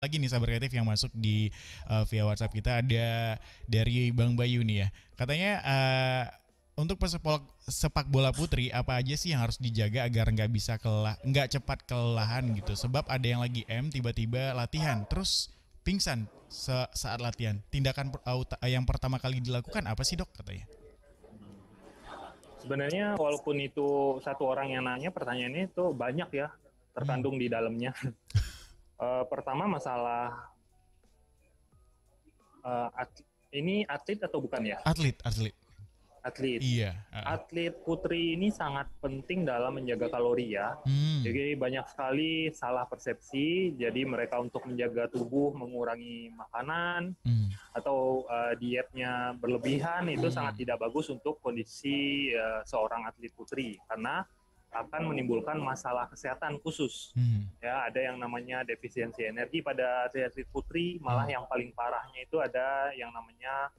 lagi nih sahabat kreatif yang masuk di via WhatsApp kita ada dari Bang Bayu nih ya. Katanya untuk sepak bola putri apa aja sih yang harus dijaga agar nggak cepat kelelahan gitu. Sebab ada yang lagi tiba-tiba latihan terus pingsan saat latihan. Tindakan yang pertama kali dilakukan apa sih dok katanya? Sebenarnya walaupun itu satu orang yang nanya, pertanyaannya itu banyak ya Hmm. terkandung di dalamnya. Pertama masalah ini atlet atau bukan ya? Atlet, atlet. Atlet. Iya. Atlet putri ini sangat penting dalam menjaga kalori ya. Hmm. Jadi banyak sekali salah persepsi. Jadi mereka untuk menjaga tubuh mengurangi makanan Hmm. atau dietnya berlebihan itu sangat Hmm. tidak bagus untuk kondisi seorang atlet putri karena akan menimbulkan masalah kesehatan khusus. Hmm. Ya, ada yang namanya defisiensi energi pada atlet putri, malah Hmm. yang paling parahnya itu ada yang namanya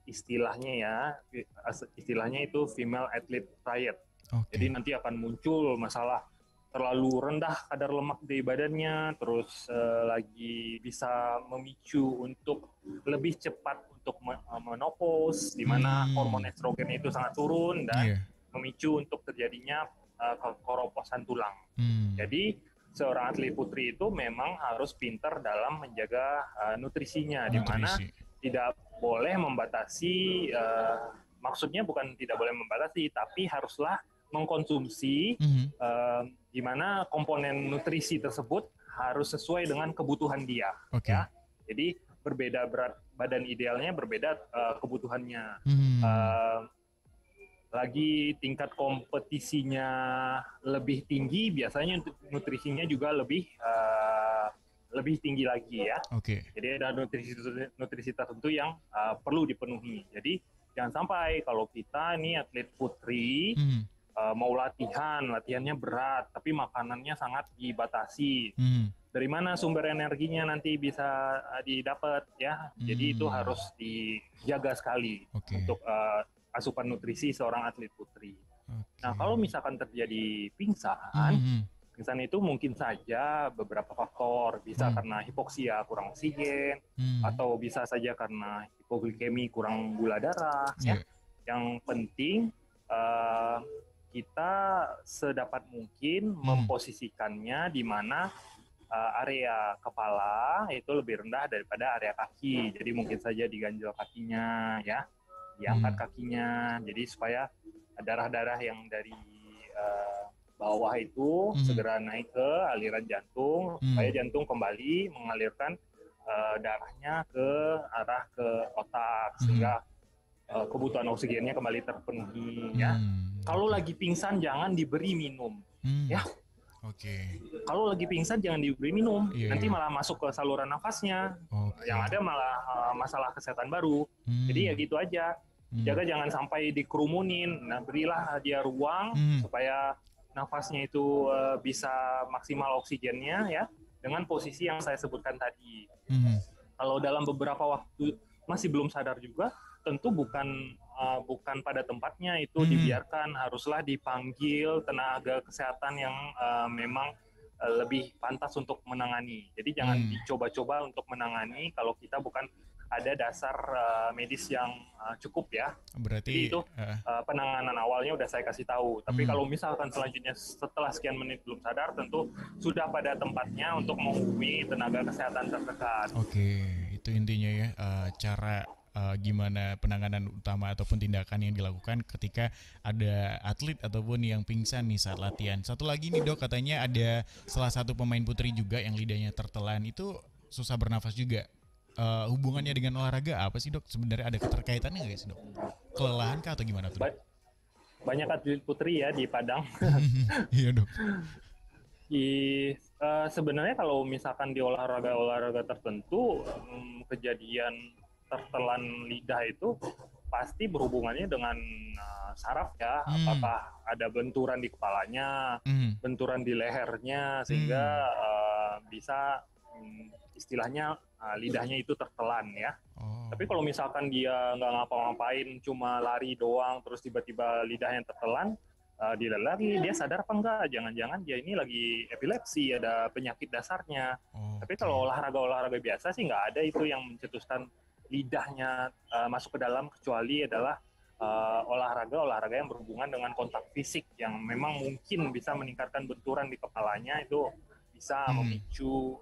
istilahnya ya, istilahnya itu female athlete riot. Jadi Oke. nanti akan muncul masalah terlalu rendah kadar lemak di badannya, terus lagi bisa memicu untuk lebih cepat untuk menopause, di mana hormon Hmm. estrogen itu sangat turun dan Iya. memicu untuk terjadinya keroposan tulang. Hmm. Jadi seorang atlet putri itu memang harus pintar dalam menjaga nutrisinya, di mana Nutrisi. tidak boleh membatasi, maksudnya bukan tidak boleh membatasi, tapi haruslah mengkonsumsi Mhm. di mana komponen nutrisi tersebut harus sesuai dengan kebutuhan dia. Oke. Ya, jadi berbeda berat badan idealnya, berbeda kebutuhannya. Hmm. Uh, Lagi tingkat kompetisinya lebih tinggi, biasanya nutrisinya juga lebih tinggi lagi ya. Oke. Jadi ada nutrisi tertentu yang perlu dipenuhi. Jadi jangan sampai kalau kita ini atlet putri Hmm. mau latihannya berat, tapi makanannya sangat dibatasi. Hmm. Dari mana sumber energinya nanti bisa didapat ya? Jadi itu Hmm. harus dijaga sekali Oke. untuk asupan nutrisi seorang atlet putri. Nah, Oke. kalau misalkan terjadi pingsan, Hmm. pingsan itu mungkin saja beberapa faktor, bisa Hmm. karena hipoksia kurang oksigen, Hmm. atau bisa saja karena hipoglikemi kurang gula darah. Ya, Iya. yang penting uh, kita sedapat mungkin Hmm. memposisikannya di mana area kepala itu lebih rendah daripada area kaki. Jadi mungkin saja diganjel kakinya, ya, diangkat Hmm. kakinya. Jadi supaya darah-darah yang dari bawah itu Hmm. segera naik ke aliran jantung, supaya Hmm. jantung kembali mengalirkan darahnya ke arah ke otak, Hmm. sehingga kebutuhan oksigennya kembali terpenuhi ya. Hmm. Kalau Oke. lagi pingsan jangan diberi minum ya. Hmm. Oke. Kalau lagi pingsan jangan diberi minum, Iya, nanti iya. malah masuk ke saluran nafasnya. Yang Oke. ada malah masalah kesehatan baru. Jadi ya Hmm. gitu aja. Hmm. Jaga jangan sampai dikerumunin. Nah, berilah dia ruang Hmm. supaya nafasnya itu bisa maksimal oksigennya ya, dengan posisi yang saya sebutkan tadi. Hmm. Kalau dalam beberapa waktu masih belum sadar juga, tentu bukan pada tempatnya itu Hmm. dibiarkan, haruslah dipanggil tenaga kesehatan yang memang lebih pantas untuk menangani. Jadi jangan Hmm. dicoba-coba untuk menangani kalau kita bukan ada dasar medis yang cukup ya. Jadi Berarti itu penanganan awalnya udah saya kasih tahu. Tapi hmm. kalau misalkan selanjutnya setelah sekian menit belum sadar, tentu sudah pada tempatnya untuk menghubungi tenaga kesehatan terdekat. Oke, itu intinya ya, cara gimana penanganan utama ataupun tindakan yang dilakukan ketika ada atlet ataupun yang pingsan nih saat latihan. Satu lagi nih dok, katanya ada salah satu pemain putri juga yang lidahnya tertelan, itu susah bernafas juga. Hubungannya dengan olahraga apa sih dok? Sebenarnya ada keterkaitannya nggak sih dok? Kelelahan kah atau gimana tuh dok? Banyak atlet putri ya di Padang. Iya dok. Sebenarnya kalau misalkan di olahraga-olahraga tertentu, kejadian tertelan lidah itu pasti berhubungannya dengan saraf ya. Hmm. Apakah ada benturan di kepalanya, Hmm. benturan di lehernya, sehingga Hmm. bisa istilahnya lidahnya itu tertelan ya. Tapi Oh. kalau misalkan dia nggak ngapa-ngapain, cuma lari doang, terus tiba-tiba lidahnya tertelan, dilihat lagi dia sadar apa enggak, jangan-jangan dia ini lagi epilepsi, ada penyakit dasarnya. Tapi Oke. kalau olahraga biasa sih nggak ada itu yang mencetuskan lidahnya masuk ke dalam, kecuali adalah olahraga yang berhubungan dengan kontak fisik yang memang mungkin bisa meningkatkan benturan di kepalanya, itu bisa Hmm. memicu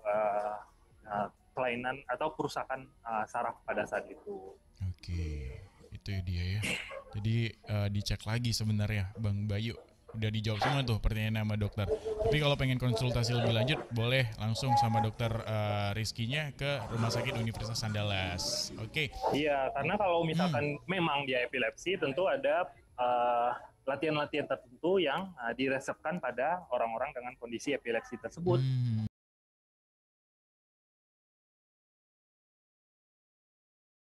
kelainan atau kerusakan saraf pada saat itu. Oke, itu dia ya. Jadi dicek lagi sebenarnya Bang Bayu. Udah dijawab semua tuh pertanyaan sama dokter. Tapi kalau pengen konsultasi lebih lanjut, boleh langsung sama dokter Rizkynya ke Rumah Sakit Universitas Andalas. Oke. Iya, karena kalau Hmm. misalkan memang dia epilepsi, tentu ada latihan-latihan tertentu yang diresepkan pada orang-orang dengan kondisi epilepsi tersebut. Hmm.